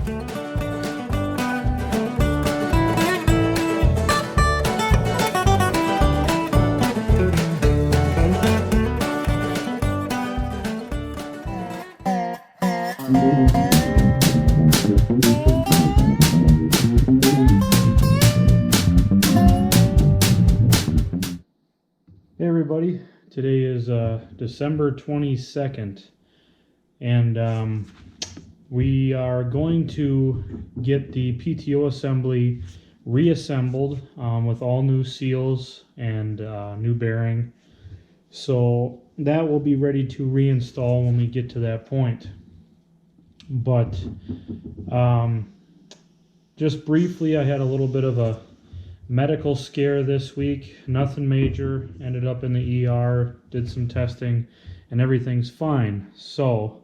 Hey everybody, today is December 22nd, and we are going to get the PTO assembly reassembled with all new seals and new bearing. So that will be ready to reinstall when we get to that point. But just briefly, I had a little bit of a medical scare this week. Nothing major. Ended up in the ER, did some testing, and everything's fine. So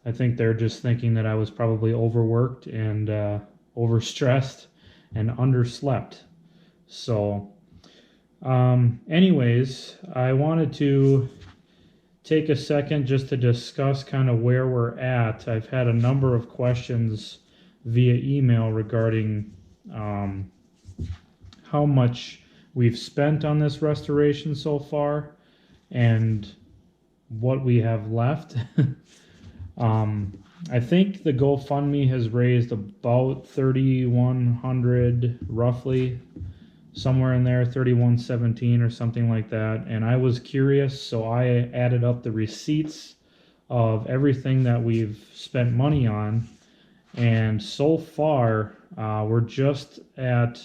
I think they're just thinking that I was probably overworked and overstressed and underslept. So anyways, I wanted to take a second just to discuss kind of where we're at. I've had a number of questions via email regarding how much we've spent on this restoration so far and what we have left. I think the GoFundMe has raised about $3,100 roughly, somewhere in there, $3,117 or something like that. And I was curious, so I added up the receipts of everything that we've spent money on, and so far we're just at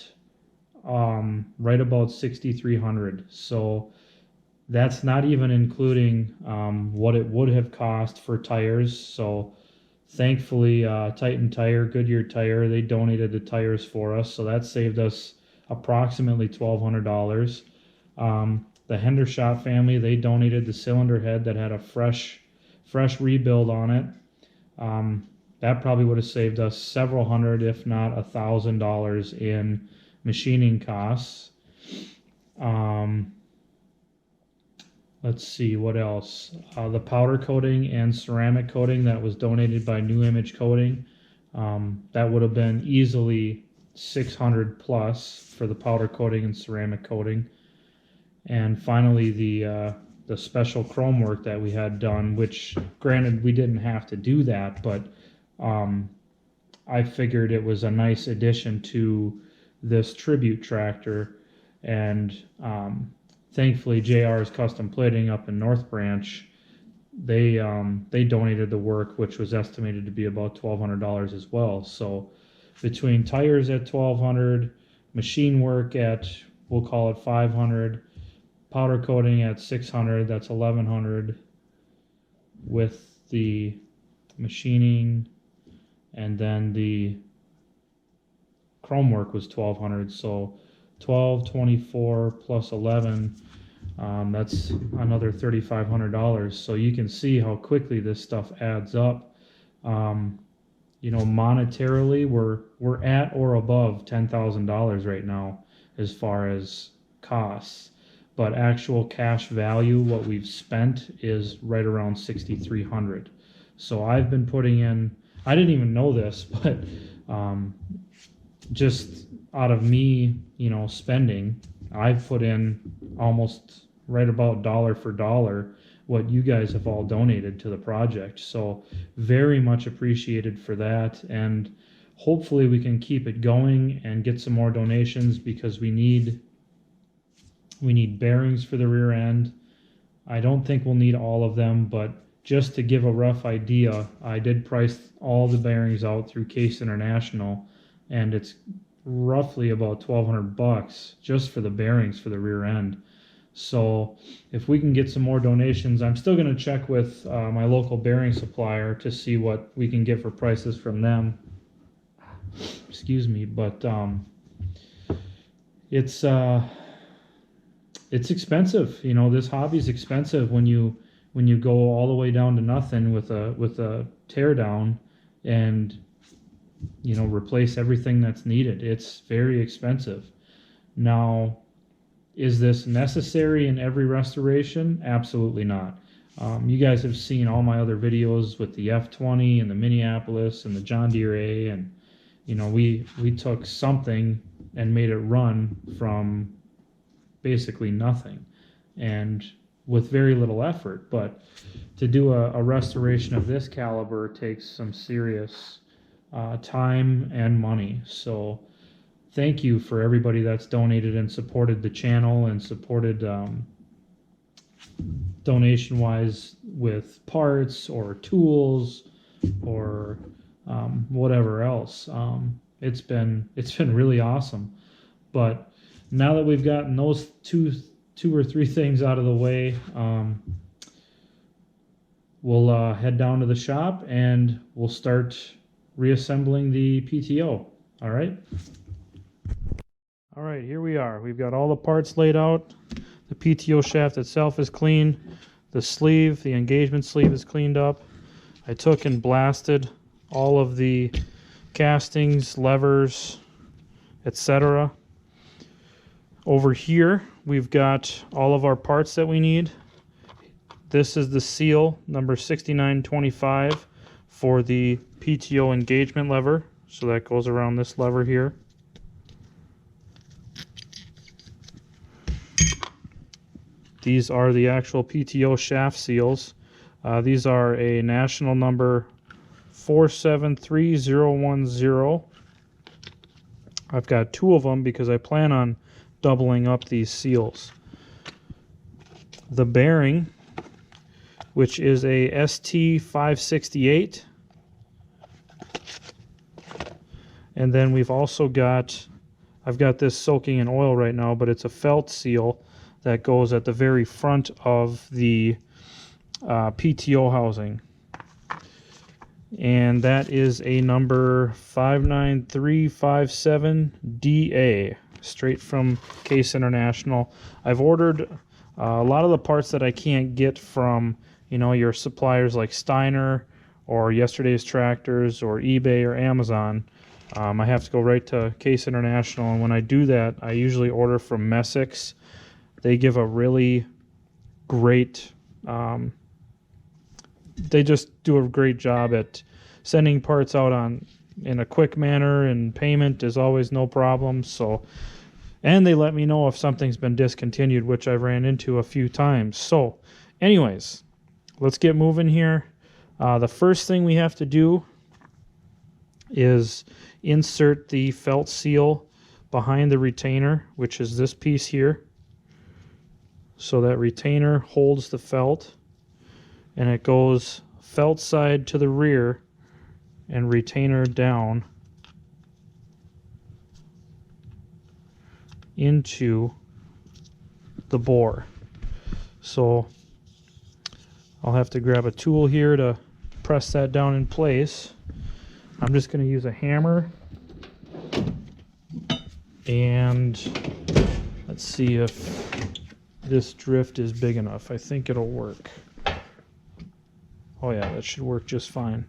right about $6,300. So that's not even including what it would have cost for tires. So thankfully, Titan Tire, Goodyear Tire, they donated the tires for us, so that saved us approximately $1,200. The Hendershot family, they donated the cylinder head that had a fresh rebuild on it. That probably would have saved us several hundred, if not $1,000 in machining costs. Let's see, what else? The powder coating and ceramic coating that was donated by New Image Coating. That would have been easily $600 plus for the powder coating and ceramic coating. And finally, the special chrome work that we had done, which granted we didn't have to do that, but I figured it was a nice addition to this tribute tractor. And thankfully, JR's Custom Plating up in North Branch, they donated the work, which was estimated to be about $1,200 as well. So between tires at $1,200, machine work at, we'll call it $500, powder coating at $600, that's $1,100 with the machining, and then the chrome work was $1,200. So 12, 24 plus 11, that's another $3,500. So you can see how quickly this stuff adds up. You know, monetarily, we're at or above $10,000 right now as far as costs, but actual cash value, what we've spent, is right around $6,300. So I've been putting in, I didn't even know this, but just out of me, you know, spending, I've put in almost right about dollar for dollar what you guys have all donated to the project. So very much appreciated for that, and hopefully we can keep it going and get some more donations, because we need bearings for the rear end. I don't think we'll need all of them, but just to give a rough idea, I did price all the bearings out through Case International, and it's roughly about $1,200 just for the bearings for the rear end. So if we can get some more donations, I'm still going to check with my local bearing supplier to see what we can get for prices from them. Excuse me, but it's expensive. You know, this hobby's expensive when you go all the way down to nothing with a teardown and, you know, replace everything that's needed. It's very expensive. Now, is this necessary in every restoration? Absolutely not. You guys have seen all my other videos with the F20 and the Minneapolis and the John Deere A, and you know, we took something and made it run from basically nothing, and with very little effort. But to do a restoration of this caliber takes some serious time and money. So thank you for everybody that's donated and supported the channel and supported donation wise with parts or tools or whatever else. It's been really awesome. But now that we've gotten those two or three things out of the way, we'll head down to the shop and we'll start reassembling the PTO. All right. All right, here we are. We've got all the parts laid out. The PTO shaft itself is clean. The sleeve, the engagement sleeve is cleaned up. I took and blasted all of the castings, levers, etc. Over here, we've got all of our parts that we need. This is the seal, number 6925, for the PTO engagement lever. So that goes around this lever here. These are the actual PTO shaft seals. These are a national number 473010. I've got two of them because I plan on doubling up these seals. The bearing, which is a ST568. And then we've also got, I've got this soaking in oil right now, but it's a felt seal that goes at the very front of the PTO housing. And that is a number 59357DA, straight from Case International. I've ordered a lot of the parts that I can't get from, you know, your suppliers like Steiner or Yesterday's Tractors or eBay or Amazon. I have to go right to Case International, and when I do that, I usually order from Messick's. They give a really great, they just do a great job at sending parts out in a quick manner, and payment is always no problem. So, and they let me know if something's been discontinued, which I've ran into a few times. So anyways, let's get moving here. The first thing we have to do is insert the felt seal behind the retainer, which is this piece here. So that retainer holds the felt, and it goes felt side to the rear and retainer down into the bore. So I'll have to grab a tool here to press that down in place. I'm just going to use a hammer, and let's see if this drift is big enough. I think it'll work. Oh yeah, that should work just fine.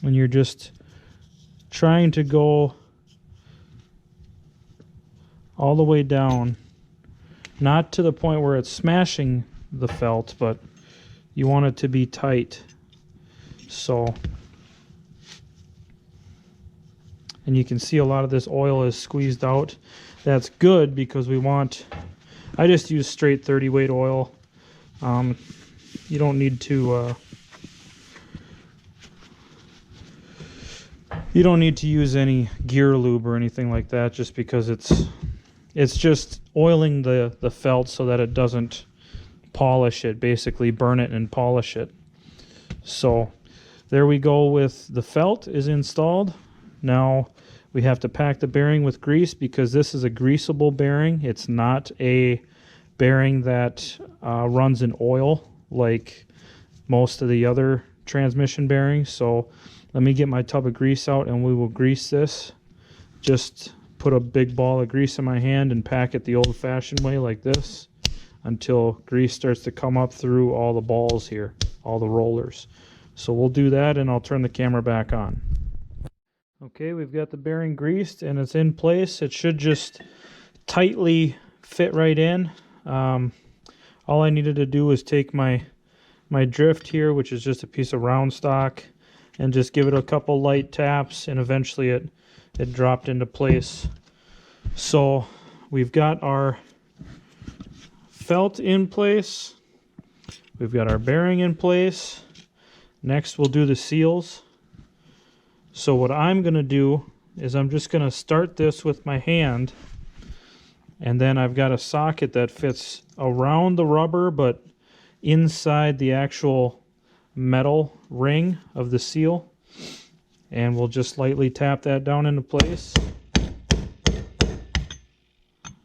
And you're just trying to go all the way down, not to the point where it's smashing the felt, but you want it to be tight. So, and you can see a lot of this oil is squeezed out. That's good because we want, I just use straight 30 weight oil. You don't need to use any gear lube or anything like that, just because it's just oiling the felt so that it doesn't polish it, basically burn it and polish it. So there we go, with the felt is installed. Now we have to pack the bearing with grease because this is a greasable bearing. It's not a bearing that runs in oil like most of the other transmission bearings. So let me get my tub of grease out and we will grease this. Just put a big ball of grease in my hand and pack it the old-fashioned way like this. until grease starts to come up through all the balls here, all the rollers. So we'll do that, and I'll turn the camera back on. Okay, we've got the bearing greased and it's in place. It should just tightly fit right in. All I needed to do was take my drift here, which is just a piece of round stock, and just give it a couple light taps, and eventually it dropped into place. So we've got our felt in place, we've got our bearing in place. Next we'll do the seals. So what I'm going to do is I'm just going to start this with my hand, and then I've got a socket that fits around the rubber but inside the actual metal ring of the seal, and we'll just lightly tap that down into place.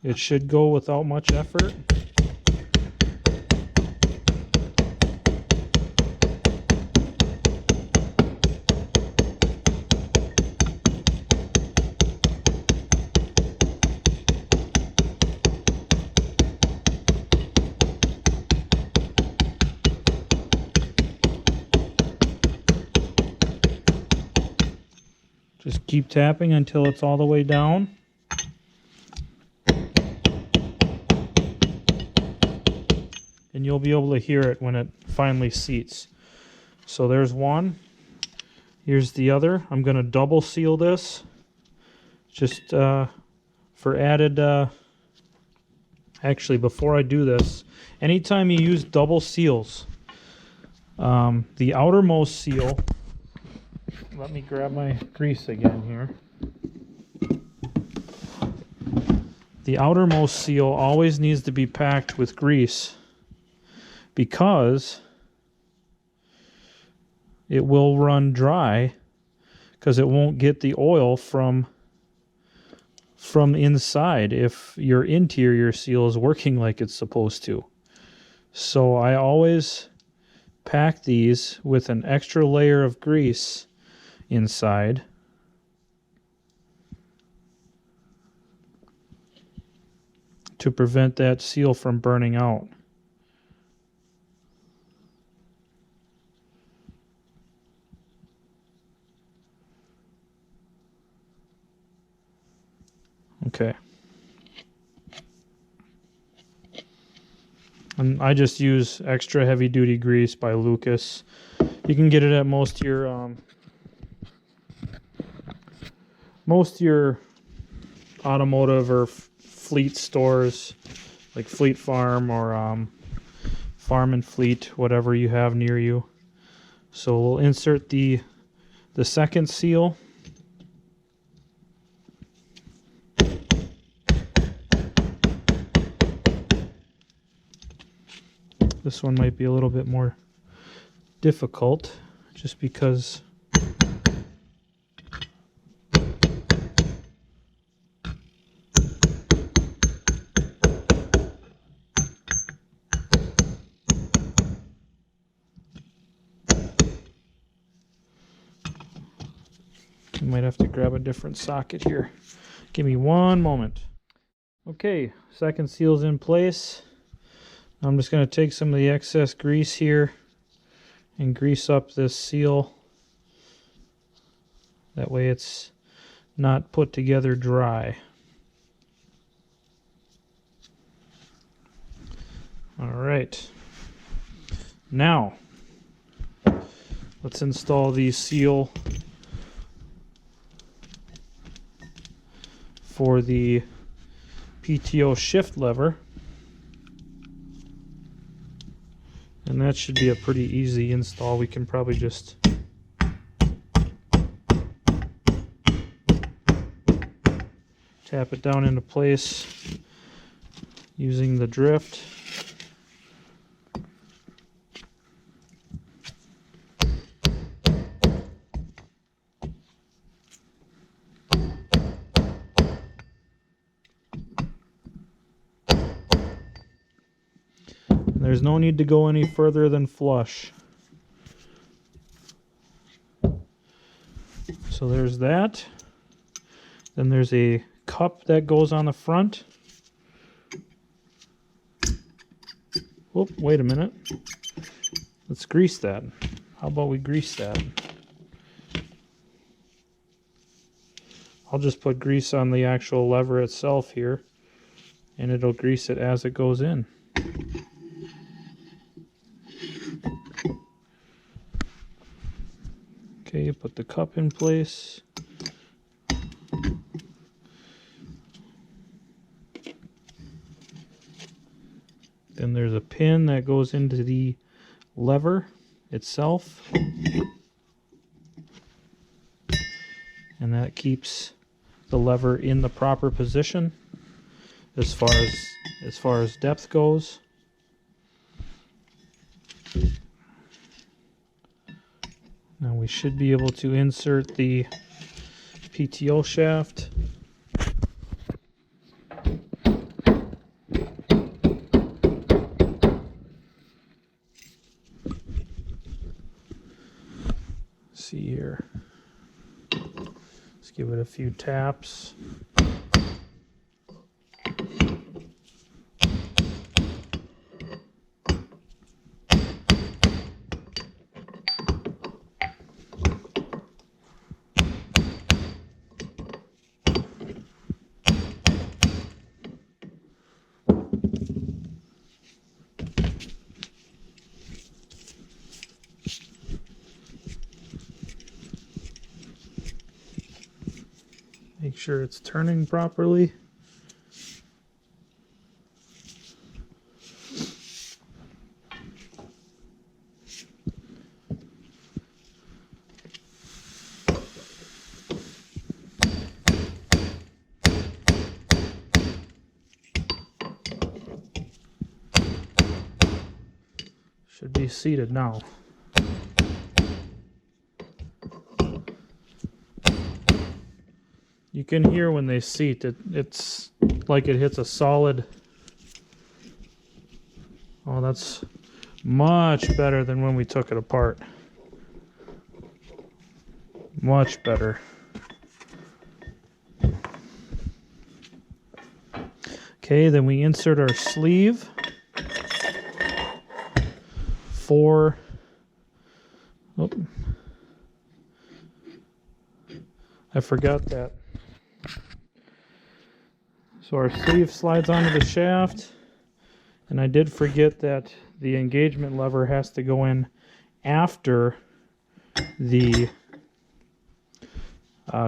It should go without much effort. Just keep tapping until it's all the way down. And you'll be able to hear it when it finally seats. So there's one. Here's the other. I'm going to double seal this just for added... Actually, before I do this, anytime you use double seals, the outermost seal... Let me grab my grease again here. The outermost seal always needs to be packed with grease because it will run dry, because it won't get the oil from inside if your interior seal is working like it's supposed to. So I always pack these with an extra layer of grease inside. To prevent that seal from burning out. Okay. And I just use extra heavy duty grease by Lucas. You can get it at most of your automotive or fleet stores, like Fleet Farm or Farm and Fleet, whatever you have near you. So we'll insert the second seal. This one might be a little bit more difficult just because you might have to grab a different socket here. Give me one moment. Okay, second seal's in place. I'm just going to take some of the excess grease here and grease up this seal. That way it's not put together dry. All right. Now, let's install the seal for the PTO shift lever. And that should be a pretty easy install. We can probably just tap it down into place using the drift. There's no need to go any further than flush. So there's that. Then there's a cup that goes on the front. Whoop, wait a minute. Let's grease that. How about we grease that? I'll just put grease on the actual lever itself here, and it'll grease it as it goes in. Okay, put the cup in place. Then there's a pin that goes into the lever itself. And that keeps the lever in the proper position as far as depth goes. Now we should be able to insert the PTO shaft. See here. Let's give it a few taps. Make sure it's turning properly. Should be seated now. You can hear when they seat, it's like it hits a solid. Oh, that's much better than when we took it apart. Much better. Okay, then we insert our sleeve for, oh, I forgot that. So our sleeve slides onto the shaft, and I did forget that the engagement lever has to go in after the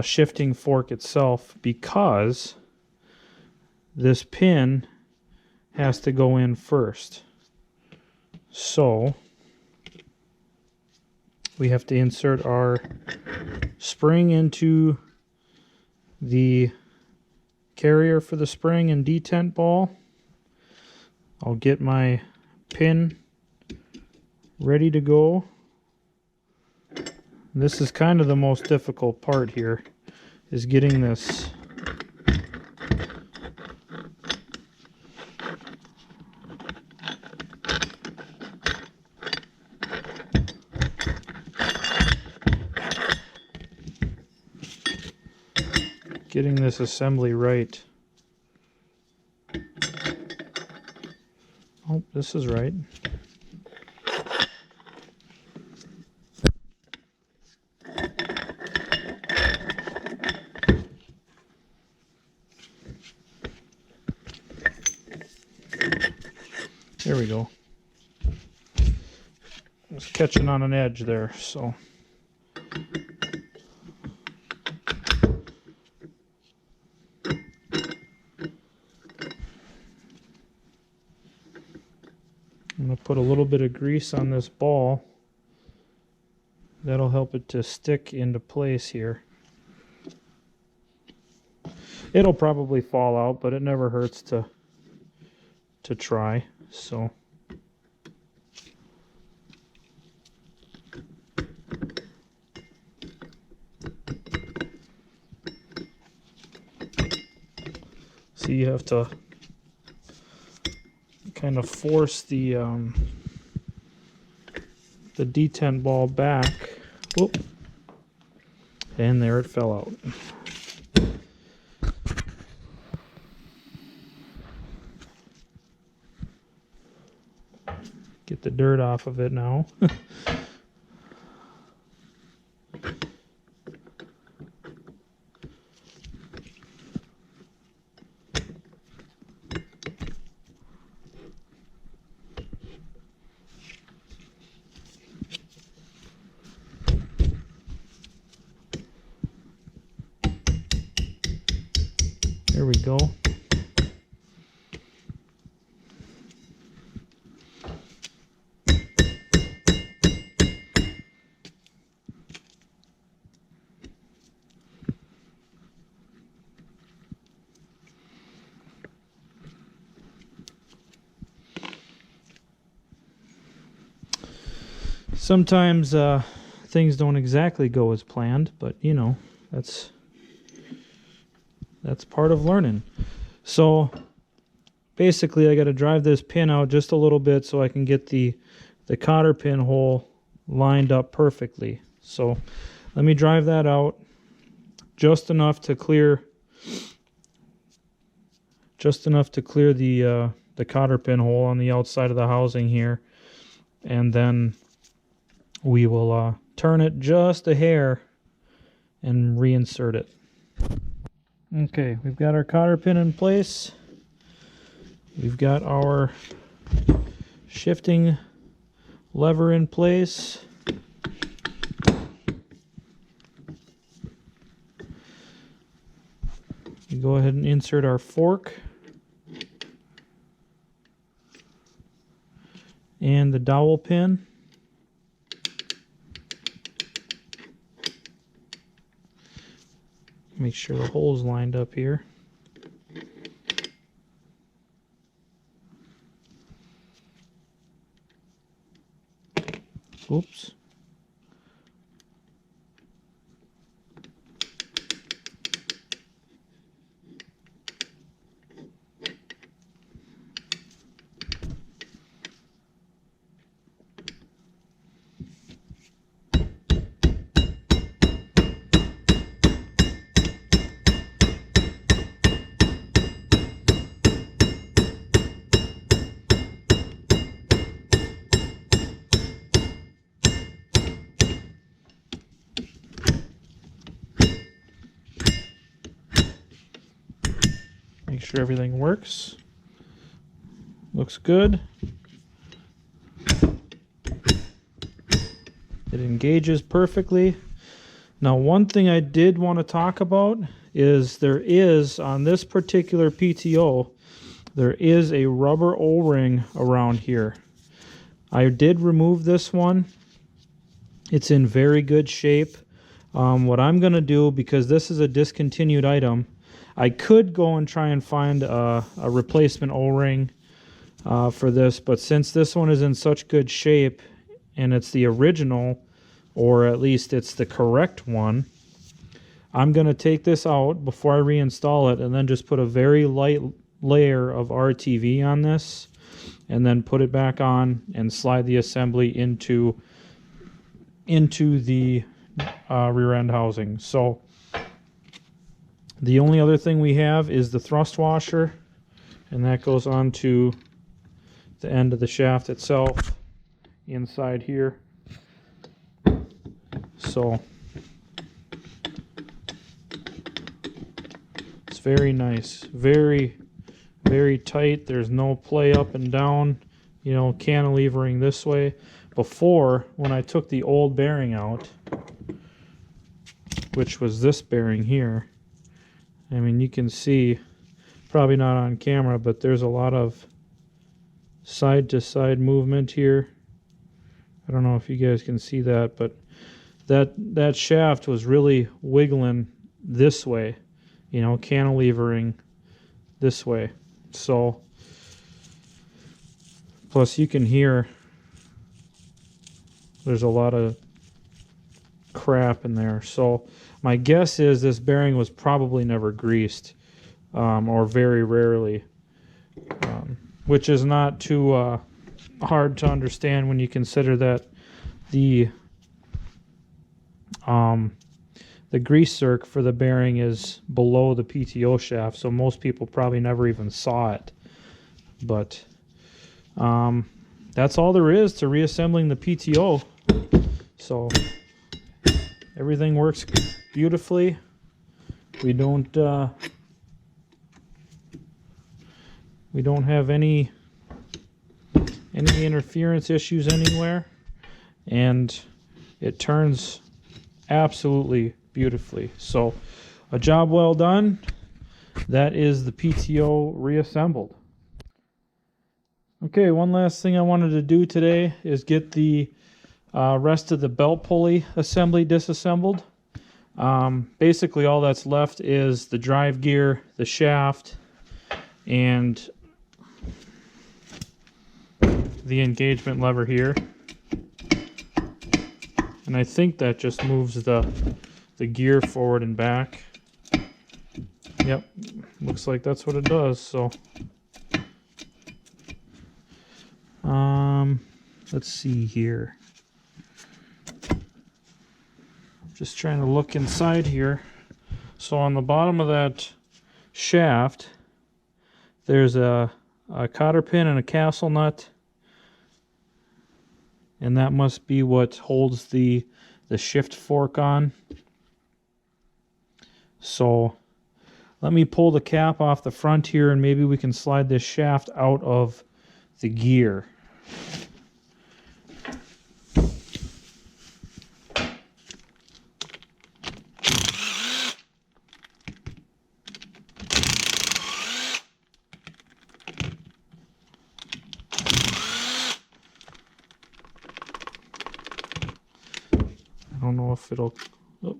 shifting fork itself, because this pin has to go in first. So we have to insert our spring into the carrier for the spring and detent ball. I'll get my pin ready to go. This is kind of the most difficult part here, is getting this assembly right. Oh, this is right. There we go. I was catching on an edge there, so. I'm going to put a little bit of grease on this ball. That'll help it to stick into place here. It'll probably fall out, but it never hurts to try. So you have to kind of force the detent ball back. Whoop. And there it fell out. the dirt off of it now. There we go. Sometimes things don't exactly go as planned, but you know, that's part of learning. So basically I got to drive this pin out just a little bit so I can get the cotter pin hole lined up perfectly. So let me drive that out just enough to clear the cotter pin hole on the outside of the housing here, and then we will turn it just a hair and reinsert it. Okay, we've got our cotter pin in place. We've got our shifting lever in place. We go ahead and insert our fork and the dowel pin. Make sure the hole's lined up here. Oops. Make sure everything works. Looks good. It engages perfectly. Now, one thing I did want to talk about is there is, on this particular PTO, there is a rubber O-ring around here. I did remove this one. It's in very good shape. What I'm going to do, because this is a discontinued item, I could go and try and find a replacement O-ring for this, but since this one is in such good shape and it's the original, or at least it's the correct one, I'm going to take this out before I reinstall it and then just put a very light layer of RTV on this and then put it back on and slide the assembly into the rear end housing. So the only other thing we have is the thrust washer, and that goes on to the end of the shaft itself inside here. So it's very nice, very, very tight. There's no play up and down, you know, cantilevering this way. Before, when I took the old bearing out, which was this bearing here, I mean, you can see, probably not on camera, but there's a lot of side-to-side movement here. I don't know if you guys can see that, but that shaft was really wiggling this way, you know, cantilevering this way. So, plus you can hear there's a lot of crap in there. So my guess is this bearing was probably never greased, or very rarely, which is not too hard to understand when you consider that the grease circ for the bearing is below the PTO shaft, so most people probably never even saw it. But that's all there is to reassembling the PTO. So everything works beautifully. We don't have any interference issues anywhere, and it turns absolutely beautifully. So a job well done. That is the PTO reassembled. Okay, one last thing I wanted to do today is get the rest of the belt pulley assembly disassembled. Basically all that's left is the drive gear, the shaft, and the engagement lever here. And I think that just moves the gear forward and back. Yep, looks like that's what it does. So let's see here. Just trying to look inside here. So on the bottom of that shaft, there's a cotter pin and a castle nut, and that must be what holds the shift fork on. So let me pull the cap off the front here, and maybe we can slide this shaft out of the gear. I don't know if it'll... Oh.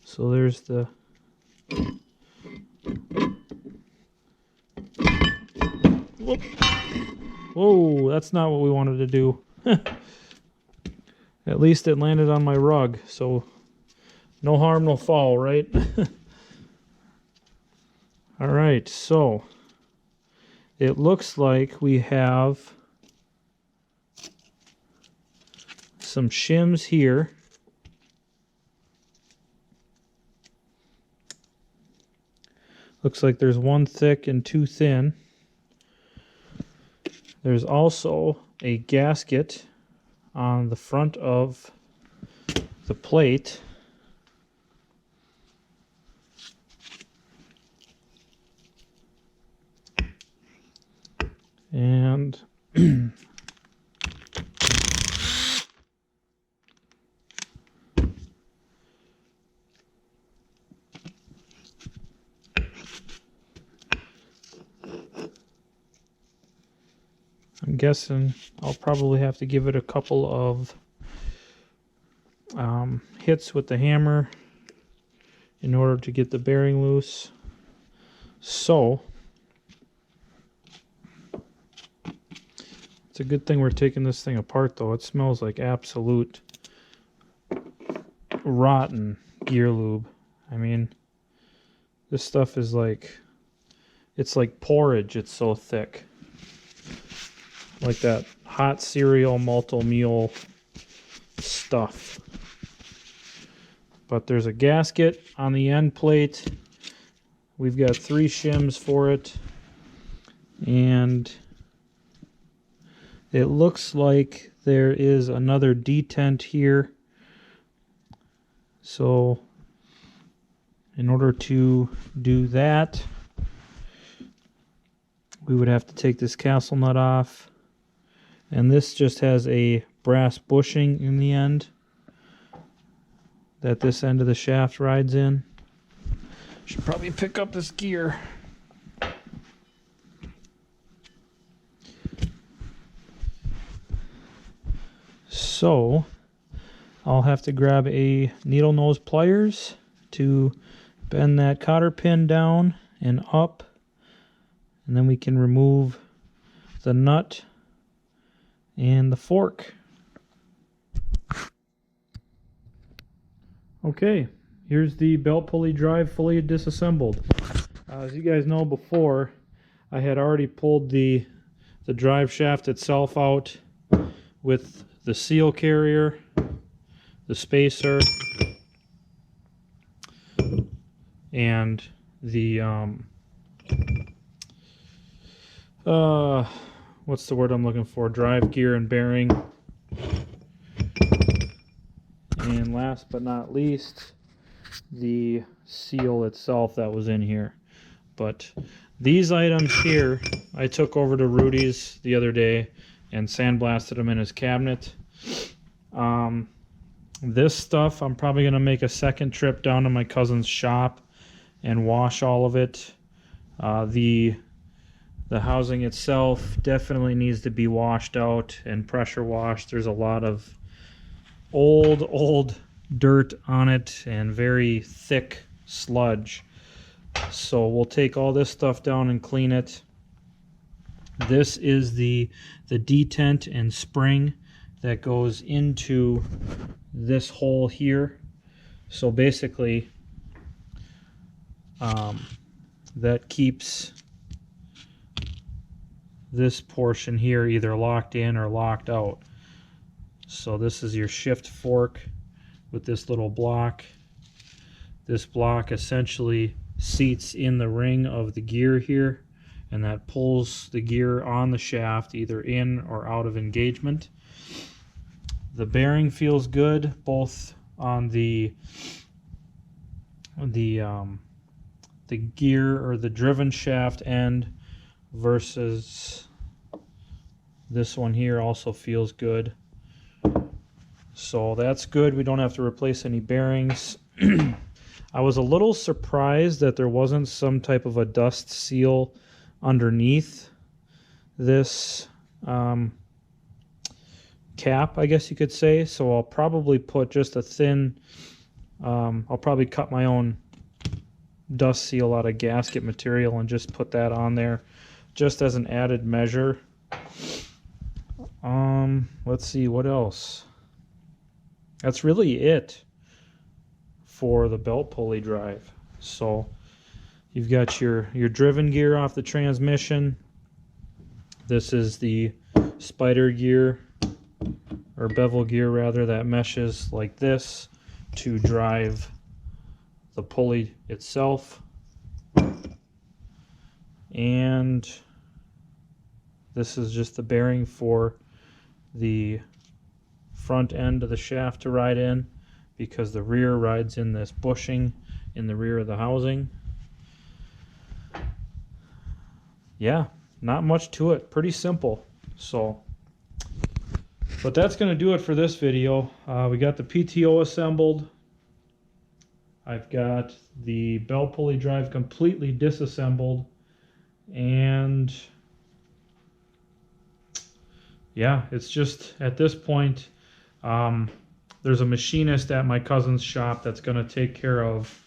So there's the... Whoop. Whoa, that's not what we wanted to do. At least it landed on my rug, so no harm, no foul, right? Alright, so it looks like we have some shims here. Looks like there's one thick and two thin. There's also a gasket on the front of the plate. And I'm guessing I'll probably have to give it a couple of hits with the hammer in order to get the bearing loose. So it's a good thing we're taking this thing apart, though. It smells like absolute rotten gear lube. I mean, this stuff is like, it's like porridge. It's so thick. Like that hot cereal multi-meal stuff. But there's a gasket on the end plate. We've got 3 shims for it. And it looks like there is another detent here. So in order to do that, we would have to take this castle nut off. And this just has a brass bushing in the end that this end of the shaft rides in. Should probably pick up this gear. So I'll have to grab a needle nose pliers to bend that cotter pin down and up, and then we can remove the nut and the fork. Okay, here's the belt pulley drive fully disassembled. As you guys know, before I had already pulled the drive shaft itself out with the seal carrier, the spacer, and the what's the word I'm looking for? Drive gear and bearing. And last but not least, the seal itself that was in here. But these items here, I took over to Rudy's the other day and sandblasted them in his cabinet. This stuff, I'm probably going to make a second trip down to my cousin's shop and wash all of it. The housing itself definitely needs to be washed out and pressure washed. There's a lot of old dirt on it and very thick sludge. So we'll take all this stuff down and clean it. This is the detent and spring that goes into this hole here. So basically that keeps this portion here either locked in or locked out. So this is your shift fork with this little block. This block essentially seats in the ring of the gear here, and that pulls the gear on the shaft either in or out of engagement. The bearing feels good both on the gear or the driven shaft end versus this one here also feels good. So that's good. We don't have to replace any bearings. I was a little surprised that there wasn't some type of a dust seal underneath this cap, I guess you could say. So I'll probably put just a thin, I'll probably cut my own dust seal out of gasket material and just put that on there just as an added measure. Let's see what else. That's really it for the belt pulley drive. So you've got your driven gear off the transmission. This is the spider gear, or bevel gear rather, that meshes like this to drive the pulley itself. And this is just the bearing for the front end of the shaft to ride in, because the rear rides in this bushing in the rear of the housing. Yeah, not much to it, pretty simple. So, but that's going to do it for this video. We got the PTO assembled. I've got the belt pulley drive completely disassembled, and yeah, it's just at this point, there's a machinist at my cousin's shop that's going to take care of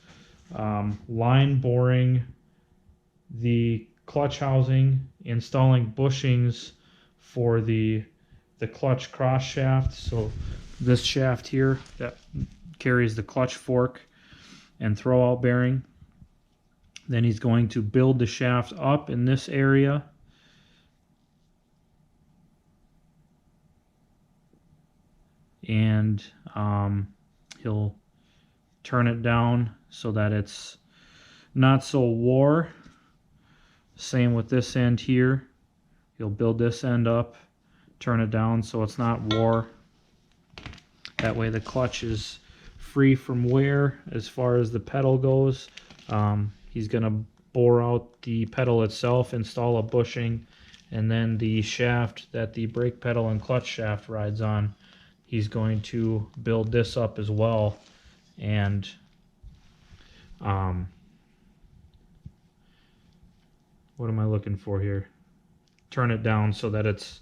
line boring the clutch housing, installing bushings for the clutch cross shaft. So this shaft here that carries the clutch fork and throwout bearing. Then he's going to build the shaft up in this area. And he'll turn it down so that it's not so wore. Same with this end here. He'll build this end up, turn it down so it's not wore. That way the clutch is free from wear as far as the pedal goes. He's going to bore out the pedal itself, install a bushing, and then the shaft that the brake pedal and clutch shaft rides on, he's going to build this up as well, and what am I looking for here? Turn it down so that it's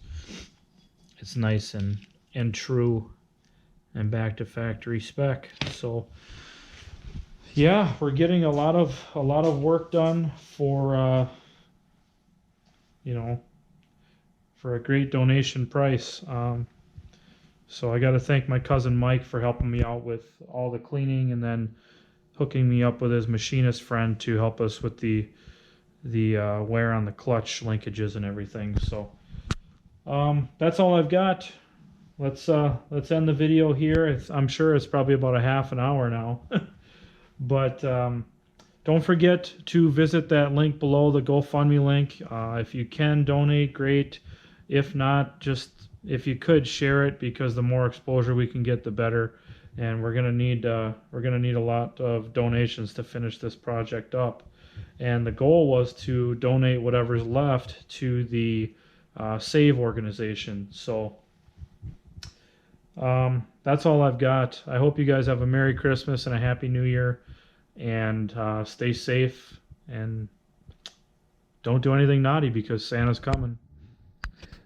nice and true and back to factory spec. So yeah, we're getting a lot of work done for for a great donation price. So I got to thank my cousin Mike for helping me out with all the cleaning, and then hooking me up with his machinist friend to help us with the wear on the clutch linkages and everything. So that's all I've got. Let's end the video here. I'm sure it's probably about a half an hour now. But don't forget to visit that link below, the GoFundMe link. If you can donate, great. If not, just if you could share it, because the more exposure we can get, the better. And we're gonna need a lot of donations to finish this project up. And the goal was to donate whatever's left to the Save organization. So that's all I've got. I hope you guys have a Merry Christmas and a Happy New Year, and stay safe, and don't do anything naughty because Santa's coming.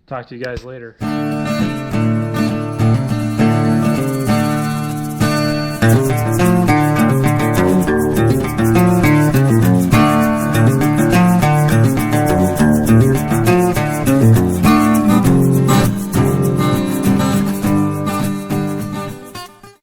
Talk to you guys later.